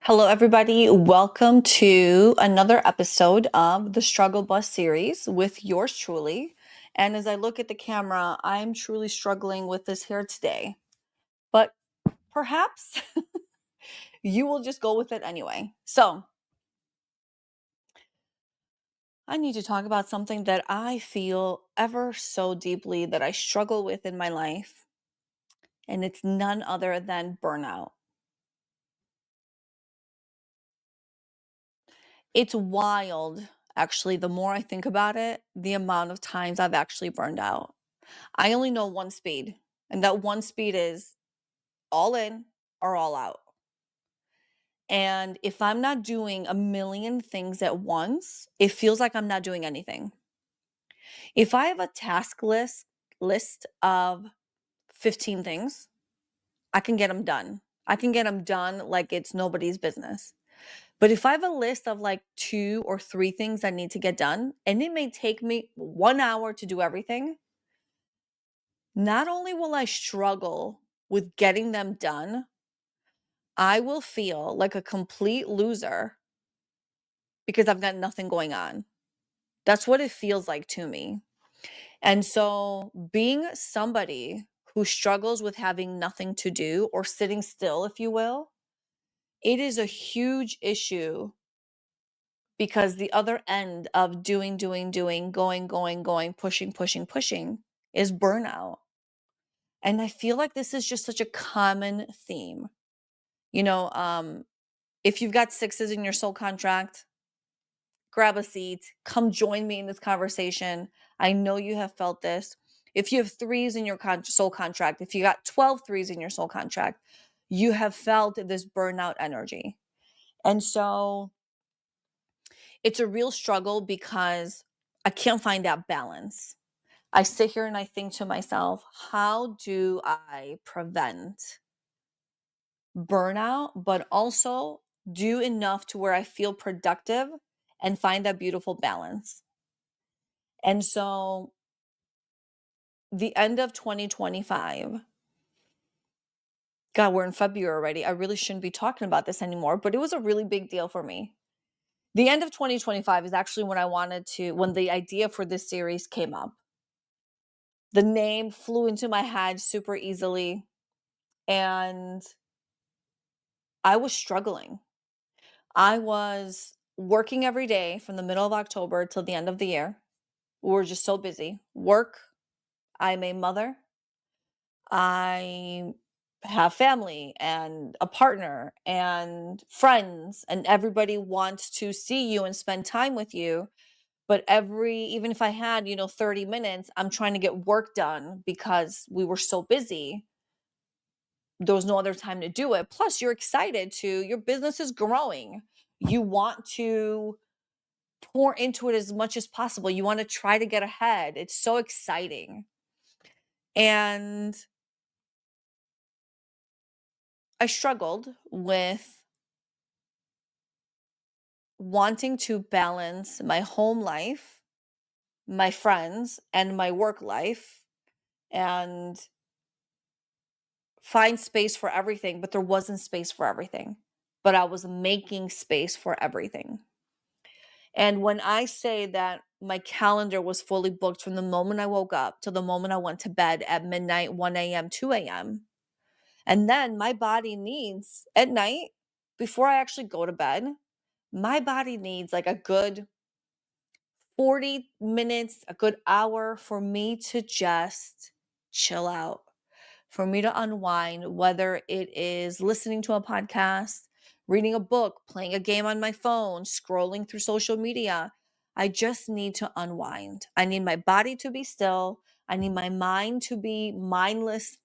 Hello, everybody. Welcome to another episode of the Struggle Bus series with yours truly. And as I look at the camera, I'm truly struggling with this hair today. But perhaps you will just go with it anyway. So, I need to talk about something that I feel ever so deeply that I struggle with in my life. And it's none other than burnout. It's wild, actually, the more I think about it, the amount of times I've actually burned out. I only know one speed, and that one speed is all in or all out. And if I'm not doing a million things at once, it feels like I'm not doing anything. If I have a task list of 15 things, I can get them done. I can get them done like it's nobody's business. But if I have a list of like 2 or 3 things I need to get done, and it may take me 1 hour to do everything, not only will I struggle with getting them done, I will feel like a complete loser because I've got nothing going on. That's what it feels like to me. And so, being somebody who struggles with having nothing to do or sitting still, if you will, it is a huge issue because the other end of doing, going, pushing is burnout. And I feel like this is just such a common theme. You know, if you've got sixes in your soul contract, grab a seat, come join me in this conversation. I know you have felt this. If you have threes in your soul contract, if you got 12 threes in your soul contract, you have felt this burnout energy. And so it's a real struggle because I can't find that balance. I sit here and I think to myself, how do I prevent burnout, but also do enough to where I feel productive and find that beautiful balance? And so the end of 2025, God, we're in February already. I really shouldn't be talking about this anymore, but it was a really big deal for me. The end of 2025 is actually when the idea for this series came up. The name flew into my head super easily, and I was struggling. I was working every day from the middle of October till the end of the year. We were just so busy. Work, I'm a mother. I have family and a partner and friends, and everybody wants to see you and spend time with you. But even if I had, 30 minutes, I'm trying to get work done because we were so busy. There was no other time to do it. Plus, you're excited your business is growing. You want to pour into it as much as possible. You want to try to get ahead. It's so exciting. And I struggled with wanting to balance my home life, my friends, and my work life and find space for everything, but there wasn't space for everything. But I was making space for everything. And when I say that my calendar was fully booked from the moment I woke up to the moment I went to bed at midnight, 1 a.m., 2 a.m., and then my body needs at night, before I actually go to bed, my body needs like a good 40 minutes, a good hour for me to just chill out, for me to unwind, whether it is listening to a podcast, reading a book, playing a game on my phone, scrolling through social media. I just need to unwind. I need my body to be still. I need my mind to be mindless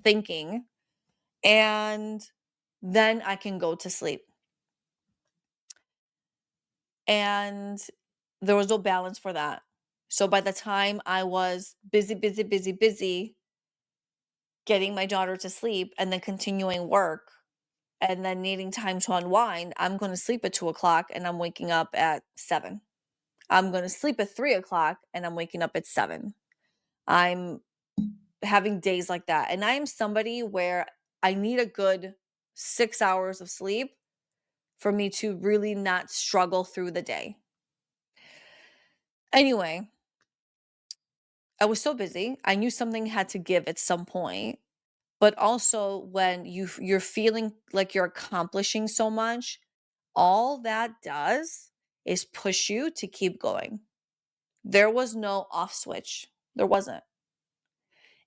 thinking. And then I can go to sleep. And there was no balance for that. So by the time I was busy getting my daughter to sleep and then continuing work and then needing time to unwind, I'm going to sleep at 2 o'clock and I'm waking up at 7. I'm going to sleep at 3 o'clock and I'm waking up at 7. I'm having days like that. And I am somebody where I need a good 6 hours of sleep for me to really not struggle through the day. Anyway, I was so busy. I knew something had to give at some point, but also when you're feeling like you're accomplishing so much, all that does is push you to keep going. There was no off switch. There wasn't.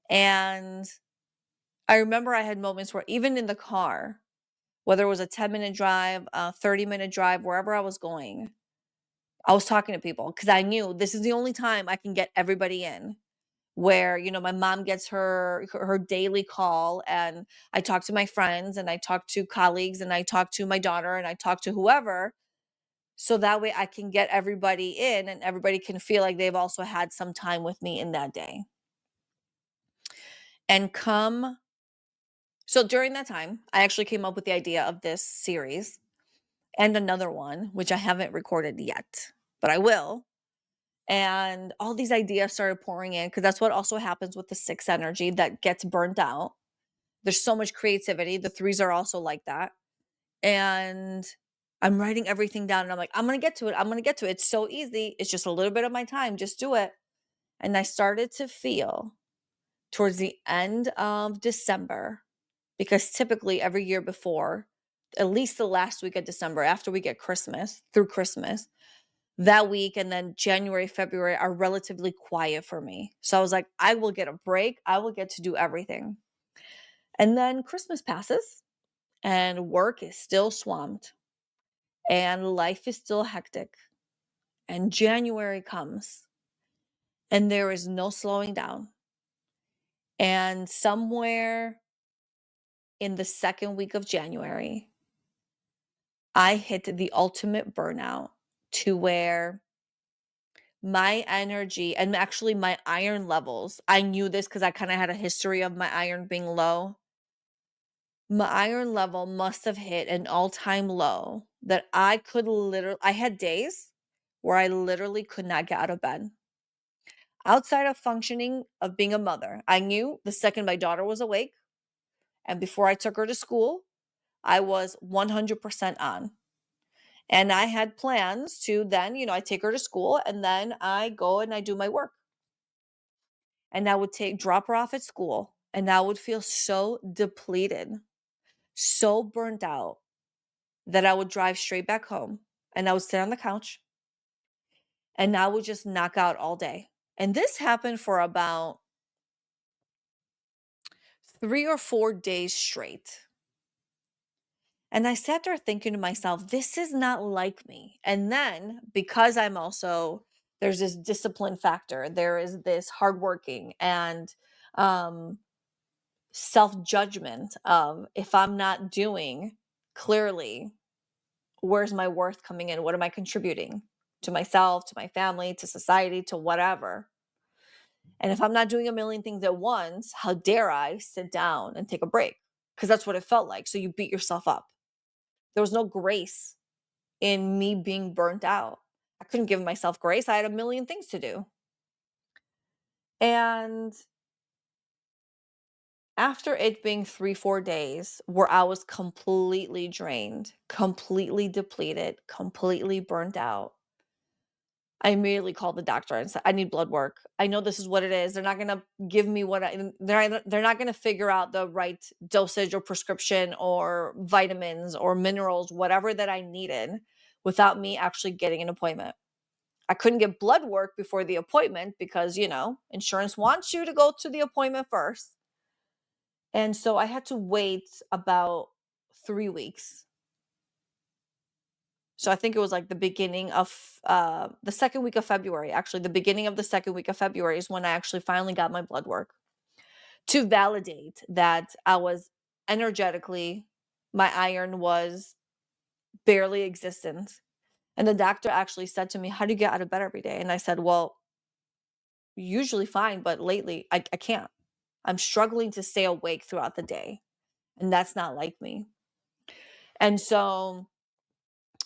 And I remember I had moments where even in the car, whether it was a 10-minute drive, a 30-minute drive, wherever I was going, I was talking to people because I knew this is the only time I can get everybody in. Where, my mom gets her daily call, and I talk to my friends, and I talk to colleagues, and I talk to my daughter, and I talk to whoever, so that way I can get everybody in and everybody can feel like they've also had some time with me in that day. And so during that time, I actually came up with the idea of this series and another one, which I haven't recorded yet, but I will. And all these ideas started pouring in because that's what also happens with the six energy that gets burnt out. There's so much creativity. The threes are also like that. And I'm writing everything down and I'm like, I'm going to get to it. I'm going to get to it. It's so easy. It's just a little bit of my time. Just do it. And I started to feel towards the end of December, because typically every year before, at least the last week of December, after we get Christmas, through Christmas, that week and then January, February are relatively quiet for me. So I was like, I will get a break. I will get to do everything. And then Christmas passes and work is still swamped and life is still hectic. And January comes and there is no slowing down. And somewhere in the second week of January, I hit the ultimate burnout to where my energy and actually my iron levels, I knew this because I kind of had a history of my iron being low. My iron level must have hit an all-time low that I had days where I literally could not get out of bed. Outside of functioning of being a mother, I knew the second my daughter was awake and before I took her to school, I was 100% on. And I had plans to then, I take her to school and then I go and I do my work. And I would drop her off at school and I would feel so depleted, so burnt out that I would drive straight back home and I would sit on the couch and I would just knock out all day. And this happened for about 3 or 4 days straight. And I sat there thinking to myself, this is not like me. And then because there's this discipline factor, there is this hardworking and self judgment of if I'm not doing clearly, where's my worth coming in? What am I contributing to myself, to my family, to society, to whatever? And if I'm not doing a million things at once, how dare I sit down and take a break? Because that's what it felt like. So you beat yourself up. There was no grace in me being burnt out. I couldn't give myself grace. I had a million things to do. And after it being 3, 4 days where I was completely drained, completely depleted, completely burnt out, I immediately called the doctor and said, I need blood work. I know this is what it is. They're not going to give me they're not going to figure out the right dosage or prescription or vitamins or minerals, whatever that I needed without me actually getting an appointment. I couldn't get blood work before the appointment because, insurance wants you to go to the appointment first. And so I had to wait about 3 weeks. So I think it was like the beginning of the second week of February. Actually, the beginning of the second week of February is when I actually finally got my blood work to validate that I was energetically, my iron was barely existent. And the doctor actually said to me, how do you get out of bed every day? And I said, well, usually fine, but lately I can't. I'm struggling to stay awake throughout the day. And that's not like me. And so,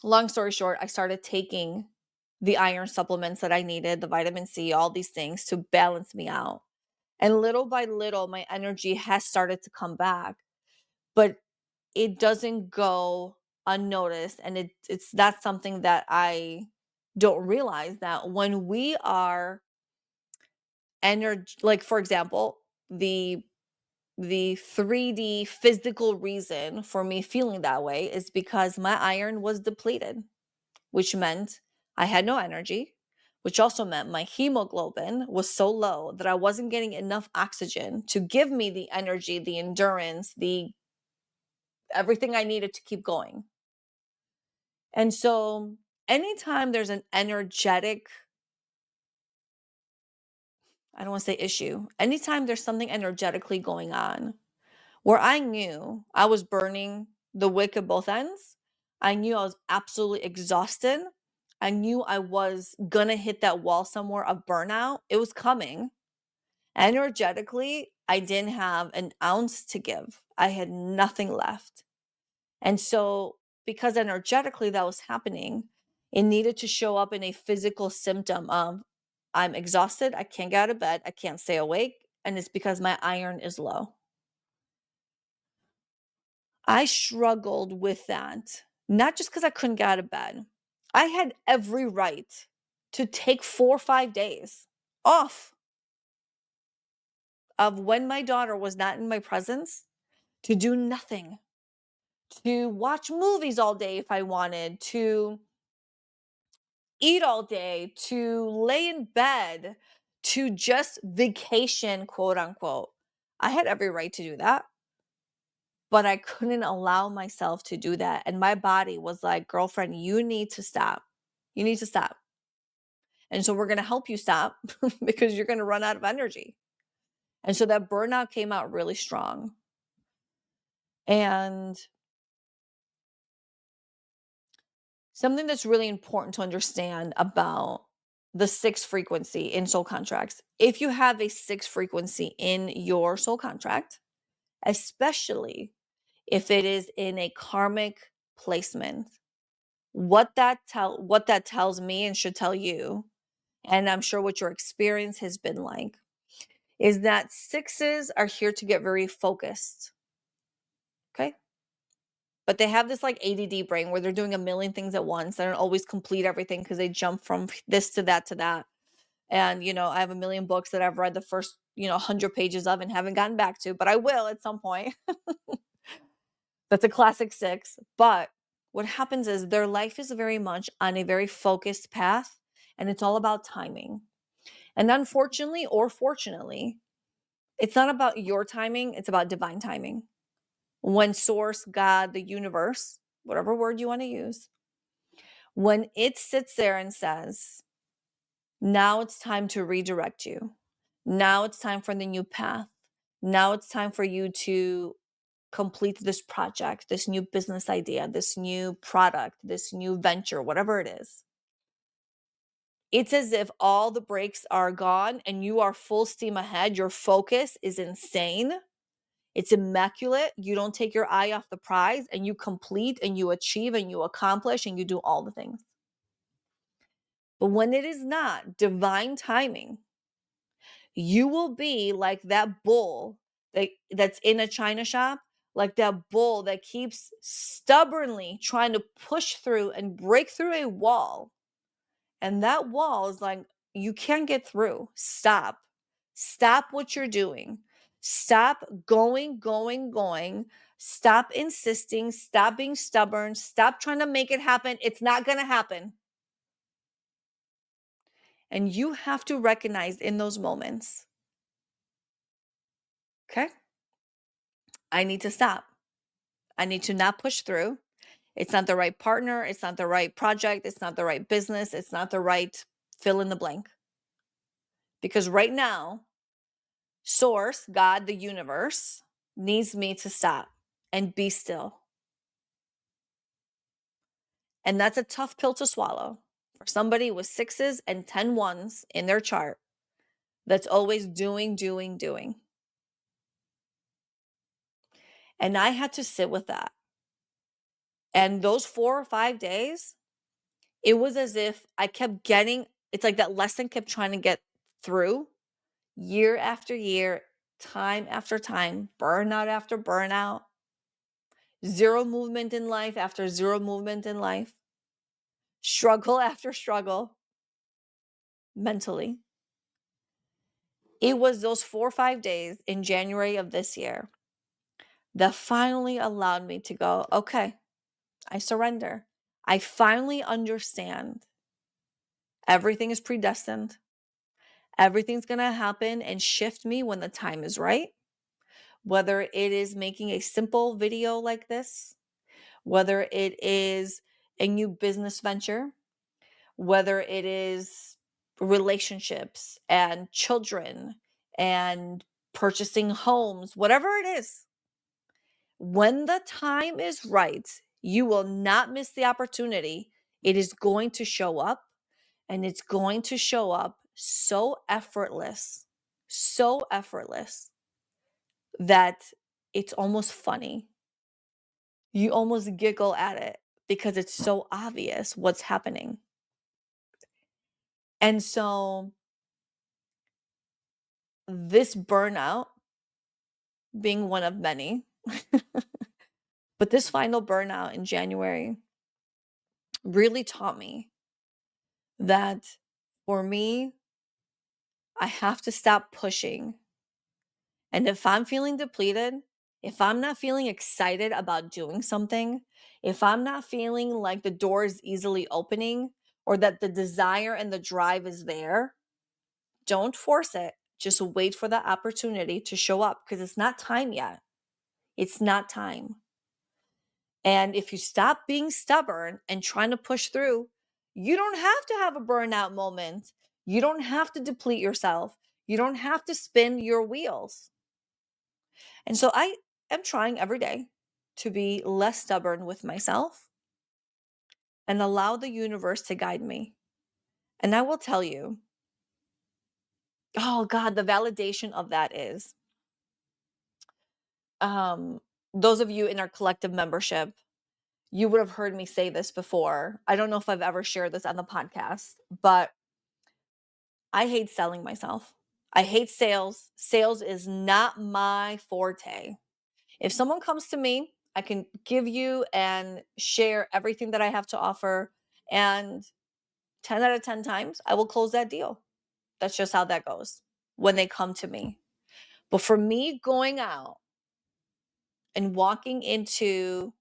long story short, I started taking the iron supplements that I needed, the vitamin C, all these things to balance me out. And little by little, my energy has started to come back. But it doesn't go unnoticed, and it's that's something that I don't realize, that when we are like, for example, the 3D physical reason for me feeling that way is because my iron was depleted, which meant I had no energy, which also meant my hemoglobin was so low that I wasn't getting enough oxygen to give me the energy, the endurance, the everything I needed to keep going. And so anytime there's an energetic, I don't want to say issue, anytime there's something energetically going on where I knew I was burning the wick at both ends, I knew I was absolutely exhausted, I knew I was gonna hit that wall somewhere of burnout, it was coming. Energetically, I didn't have an ounce to give. I had nothing left. And so, because energetically that was happening, it needed to show up in a physical symptom of I'm exhausted, I can't get out of bed, I can't stay awake, and it's because my iron is low. I struggled with that, not just because I couldn't get out of bed. I had every right to take 4 or 5 days off of when my daughter was not in my presence, to do nothing, to watch movies all day if I wanted, to eat all day, to lay in bed, to just vacation, quote unquote. I had every right to do that, but I couldn't allow myself to do that. And my body was like, girlfriend, you need to stop. You need to stop. And so we're going to help you stop because you're going to run out of energy. And so that burnout came out really strong. And something that's really important to understand about the 6 frequency in soul contracts. If you have a 6 frequency in your soul contract, especially if it is in a karmic placement, what that tells me and should tell you, and I'm sure what your experience has been like, is that 6s are here to get very focused. Okay? But they have this like ADD brain where they're doing a million things at once. They don't always complete everything because they jump from this to that to that. And, I have a million books that I've read the first, 100 pages of and haven't gotten back to, but I will at some point. That's a classic 6. But what happens is their life is very much on a very focused path, and it's all about timing. And unfortunately or fortunately, it's not about your timing, it's about divine timing. When source, God, the universe, whatever word you want to use, when it sits there and says, now it's time to redirect you. Now it's time for the new path. Now it's time for you to complete this project, this new business idea, this new product, this new venture, whatever it is. It's as if all the brakes are gone and you are full steam ahead. Your focus is insane. It's immaculate. You don't take your eye off the prize, and you complete and you achieve and you accomplish and you do all the things. But when it is not divine timing, you will be like that bull that's in a china shop, like that bull that keeps stubbornly trying to push through and break through a wall. And that wall is like, you can't get through. Stop. Stop what you're doing. Stop going, going, going. Stop insisting. Stop being stubborn. Stop trying to make it happen. It's not going to happen. And you have to recognize in those moments, okay, I need to stop. I need to not push through. It's not the right partner. It's not the right project. It's not the right business. It's not the right fill in the blank. Because right now, source, God, the universe, needs me to stop and be still. And that's a tough pill to swallow for somebody with 6s and 10 ones in their chart that's always doing, doing, doing. And I had to sit with that. And those 4 or 5 days, it was as if I kept getting, it's like that lesson kept trying to get through year after year, time after time, burnout after burnout. Zero movement in life after zero movement in life. Struggle after struggle mentally. It was those 4 or 5 days in January of this year that finally allowed me to go, okay, I surrender. I finally understand everything is predestined. Everything's going to happen and shift me when the time is right. Whether it is making a simple video like this, whether it is a new business venture, whether it is relationships and children and purchasing homes, whatever it is, when the time is right, you will not miss the opportunity. It is going to show up, and it's going to show up so effortless that it's almost funny. You almost giggle at it because it's so obvious what's happening. And so this burnout being one of many, but this final burnout in January really taught me that for me, I have to stop pushing. And if I'm feeling depleted, if I'm not feeling excited about doing something, if I'm not feeling like the door is easily opening or that the desire and the drive is there, don't force it. Just wait for the opportunity to show up because it's not time yet. It's not time. And if you stop being stubborn and trying to push through, you don't have to have a burnout moment. You don't have to deplete yourself. You don't have to spin your wheels. And so I am trying every day to be less stubborn with myself and allow the universe to guide me. And I will tell you, oh God, the validation of that is um, those of you in our collective membership, you would have heard me say this before. I don't know if I've ever shared this on the podcast, but I hate selling myself. I hate sales. Sales is not my forte. If someone comes to me, I can give you and share everything that I have to offer. And 10 out of 10 times, I will close that deal. That's just how that goes when they come to me. But for me, going out and walking into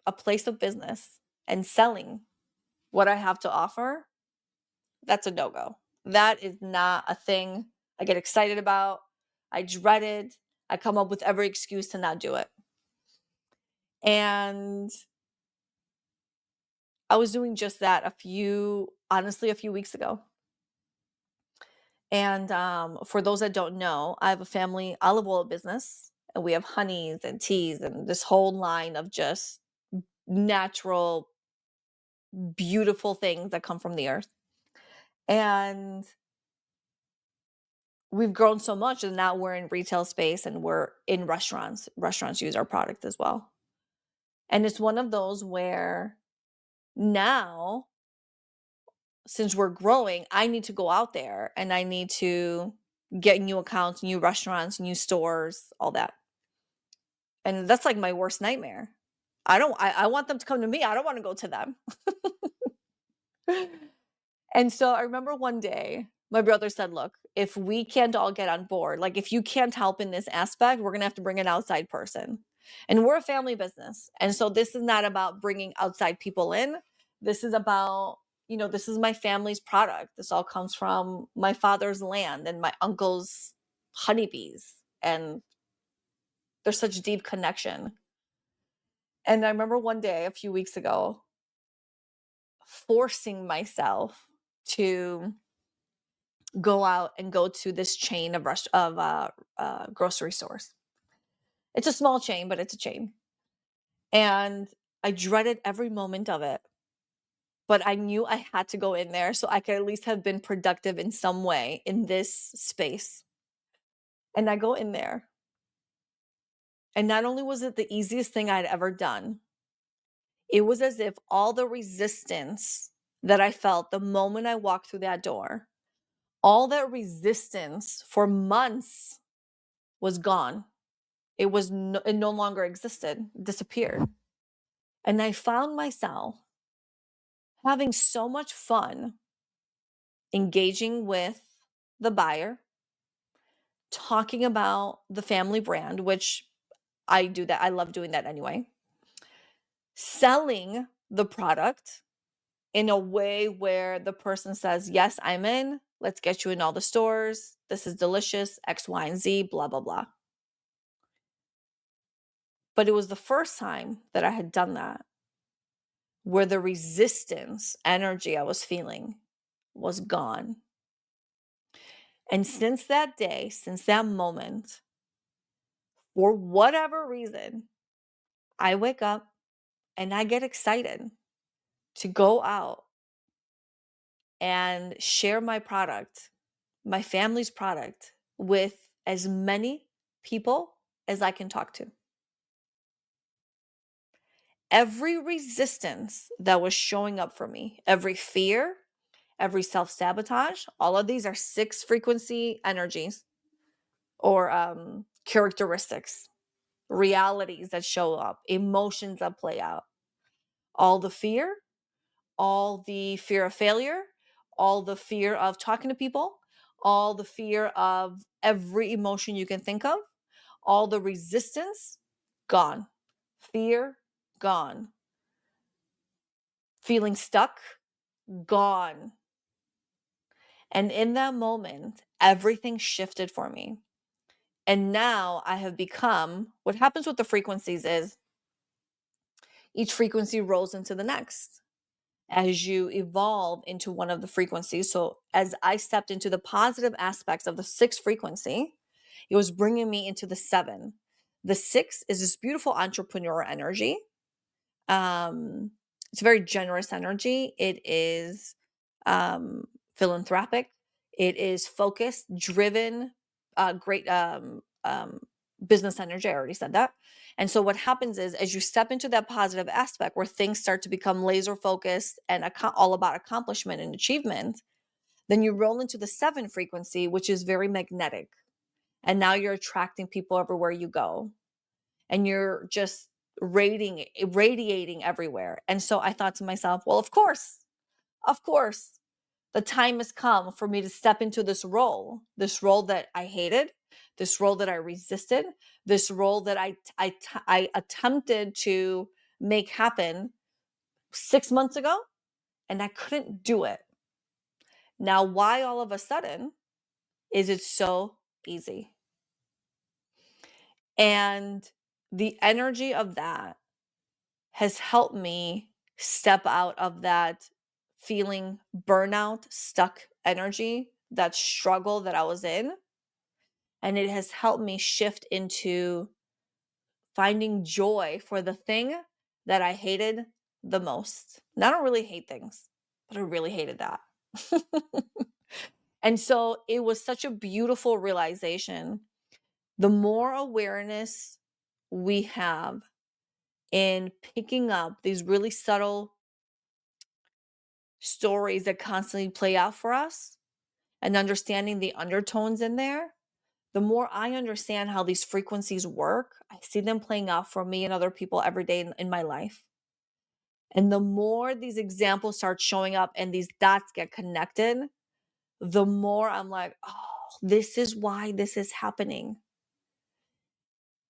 a place of business and selling what I have to offer, that's a no go. That is not a thing I get excited about. I dread it. I come up with every excuse to not do it. And I was doing just that honestly, a few weeks ago. And for those that don't know, I have a family olive oil business, and we have honeys and teas and this whole line of just natural, beautiful things that come from the earth. And we've grown so much, and now we're in retail space and we're in restaurants. Restaurants use our product as well. And it's one of those where now, since we're growing, I need to go out there and I need to get new accounts, new restaurants, new stores, all that. And that's like my worst nightmare. I want them to come to me. I don't want to go to them. And so I remember one day my brother said, look, if we can't all get on board, like if you can't help in this aspect, we're going to have to bring an outside person. And we're a family business. And so this is not about bringing outside people in. This is about, this is my family's product. This all comes from my father's land and my uncle's honeybees. And there's such deep connection. And I remember one day a few weeks ago forcing myself to go out and go to this chain of grocery stores. It's a small chain, but it's a chain. And I dreaded every moment of it. But I knew I had to go in there so I could at least have been productive in some way in this space. And I go in there. And not only was it the easiest thing I'd ever done, it was as if all the resistance that I felt the moment I walked through that door, all that resistance for months was gone. It no longer existed, disappeared. And I found myself having so much fun engaging with the buyer, talking about the family brand, which I do that. I love doing that anyway. Selling the product in a way where the person says, "Yes, I'm in. Let's get you in all the stores. This is delicious, X, Y, and Z, blah, blah, blah." But it was the first time that I had done that where the resistance energy I was feeling was gone. And since that day, since that moment, for whatever reason, I wake up and I get excited to go out and share my product, my family's product, with as many people as I can talk to. Every resistance that was showing up for me, every fear, every self sabotage, all of these are six frequency energies or characteristics, realities that show up, emotions that play out. All the fear, all the fear of failure, all the fear of talking to people, all the fear of every emotion you can think of, all the resistance, gone. Fear, gone. Feeling stuck, gone. And in that moment, everything shifted for me. And now I have become what happens with the frequencies is each frequency rolls into the next as you evolve into one of the frequencies. So as I stepped into the positive aspects of the sixth frequency, it was bringing me into the seven. The six is this beautiful entrepreneur energy. It's a very generous energy. It is philanthropic. It is focused, driven, great business energy. I already said that. And so what happens is as you step into that positive aspect where things start to become laser focused and all about accomplishment and achievement, then you roll into the seven frequency, which is very magnetic. And now you're attracting people everywhere you go. And you're just radiating everywhere. And so I thought to myself, well, of course, the time has come for me to step into this role that I hated, this role that I resisted, this role that I attempted to make happen 6 months ago, and I couldn't do it. Now, why all of a sudden is it so easy? And the energy of that has helped me step out of that feeling burnout, stuck energy, that struggle that I was in. And it has helped me shift into finding joy for the thing that I hated the most. And I don't really hate things, but I really hated that. And so it was such a beautiful realization. The more awareness we have in picking up these really subtle stories that constantly play out for us and understanding the undertones in there, the more I understand how these frequencies work, I see them playing out for me and other people every day in my life. And the more these examples start showing up and these dots get connected, the more I'm like, oh, this is why this is happening.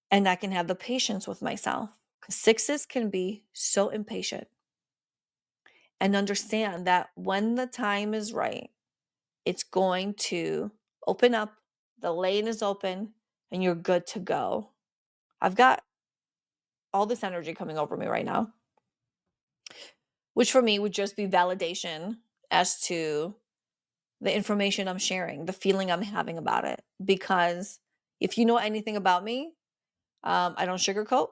And I can have the patience with myself because sixes can be so impatient and understand that when the time is right, it's going to open up, the lane is open, and you're good to go. I've got all this energy coming over me right now, which for me would just be validation as to the information I'm sharing, the feeling I'm having about it. Because if you know anything about me, I don't sugarcoat.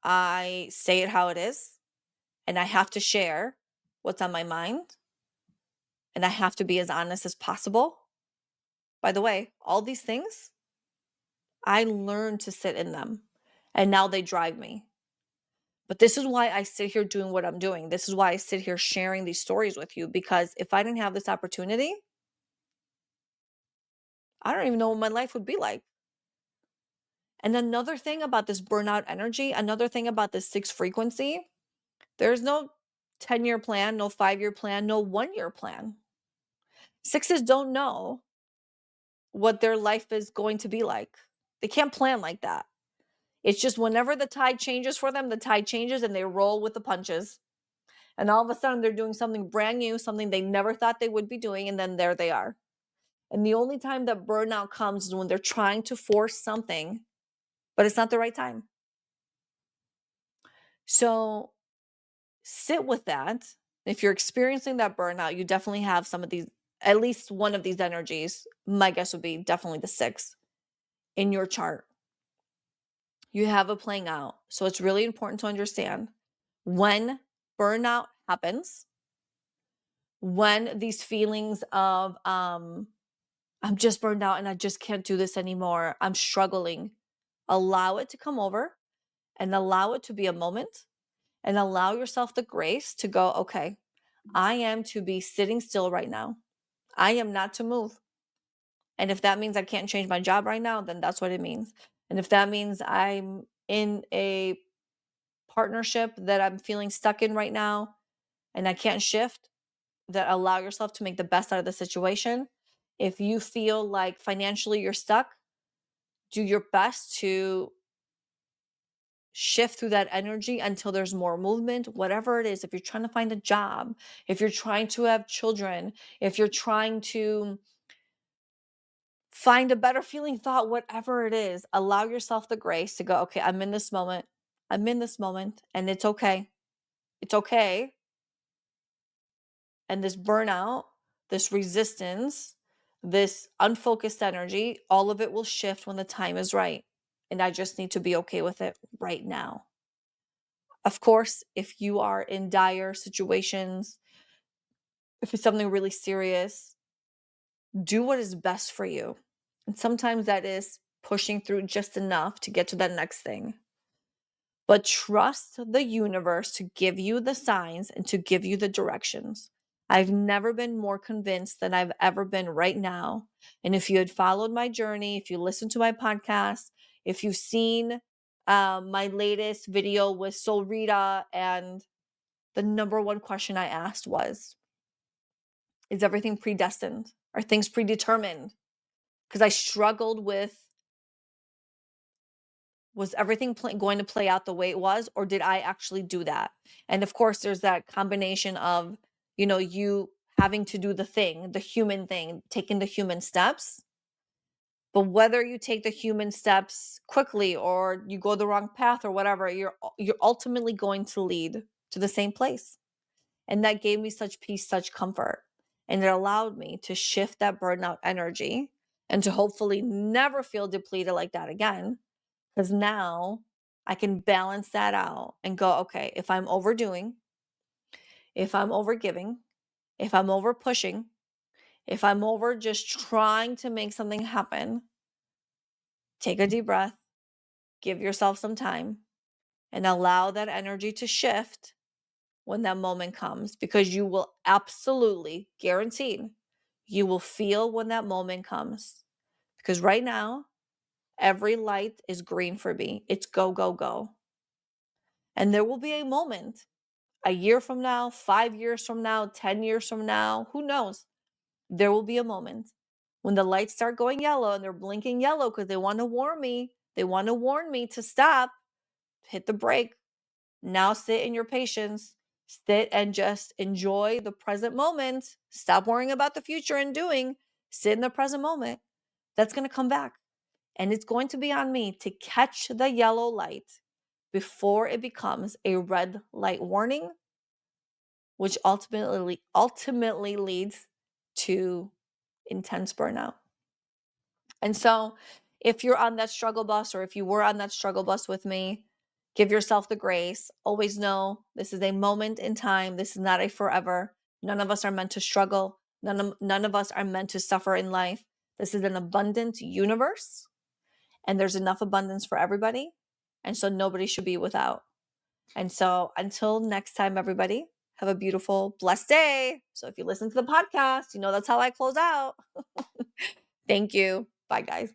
I say it how it is, and I have to share what's on my mind, and I have to be as honest as possible. By the way, all these things, I learned to sit in them, and now they drive me. But this is why I sit here doing what I'm doing. This is why I sit here sharing these stories with you, because if I didn't have this opportunity, I don't even know what my life would be like. And another thing about this burnout energy, another thing about this 6 frequency, there's no 10-year plan, no 5-year plan, no 1-year plan. Sixes don't know what their life is going to be like. They can't plan like that. It's just whenever the tide changes for them, the tide changes and they roll with the punches. And all of a sudden, they're doing something brand new, something they never thought they would be doing, and then there they are. And the only time that burnout comes is when they're trying to force something, but it's not the right time. So sit with that. If you're experiencing that burnout, you definitely have some of these, at least one of these energies. My guess would be definitely the 6 in your chart. You have it playing out. So it's really important to understand when burnout happens, when these feelings of, I'm just burned out and I just can't do this anymore, I'm struggling, allow it to come over and allow it to be a moment and allow yourself the grace to go, okay, I am to be sitting still right now. I am not to move. And if that means I can't change my job right now, then that's what it means. And if that means I'm in a partnership that I'm feeling stuck in right now and I can't shift, that allow yourself to make the best out of the situation. If you feel like financially you're stuck, do your best to shift through that energy until there's more movement, whatever it is. If you're trying to find a job, if you're trying to have children, if you're trying to find a better feeling thought, whatever it is, allow yourself the grace to go, okay, I'm in this moment. I'm in this moment and it's okay. It's okay. And this burnout, this resistance, this unfocused energy, all of it will shift when the time is right. And I just need to be okay with it right now. Of course, if you are in dire situations, if it's something really serious, do what is best for you. And sometimes that is pushing through just enough to get to that next thing. But trust the universe to give you the signs and to give you the directions. I've never been more convinced than I've ever been right now. And if you had followed my journey, if you listened to my podcast, if you've seen my latest video with Soul Rita, and the number one question I asked was, is everything predestined? Are things predetermined? Because I struggled with, was everything going to play out the way it was, or did I actually do that? And of course, there's that combination of, you having to do the thing, the human thing, taking the human steps. But whether you take the human steps quickly or you go the wrong path or whatever, you're ultimately going to lead to the same place. And that gave me such peace, such comfort. And it allowed me to shift that burnout energy and to hopefully never feel depleted like that again. Because now I can balance that out and go, okay, if I'm overdoing, if I'm overgiving, if I'm over pushing, if I'm over just trying to make something happen, take a deep breath, give yourself some time, and allow that energy to shift when that moment comes, because you will absolutely, guaranteed, you will feel when that moment comes. Because right now, every light is green for me. It's go, go, go. And there will be a moment, a year from now, 5 years from now, 10 years from now, who knows? There will be a moment when the lights start going yellow and they're blinking yellow because they want to warn me. They want to warn me to stop, hit the brake. Now sit in your patience, sit and just enjoy the present moment. Stop worrying about the future and doing. Sit in the present moment. That's going to come back. And it's going to be on me to catch the yellow light before it becomes a red light warning, which ultimately leads to intense burnout. And so if you're on that struggle bus, or if you were on that struggle bus with me, give yourself the grace. Always know this is a moment in time. This is not a forever. None of us are meant to struggle. None of us are meant to suffer in life. This is an abundant universe, and there's enough abundance for everybody. And so nobody should be without. And so until next time, everybody, have a beautiful, blessed day. So if you listen to the podcast, that's how I close out. Thank you. Bye, guys.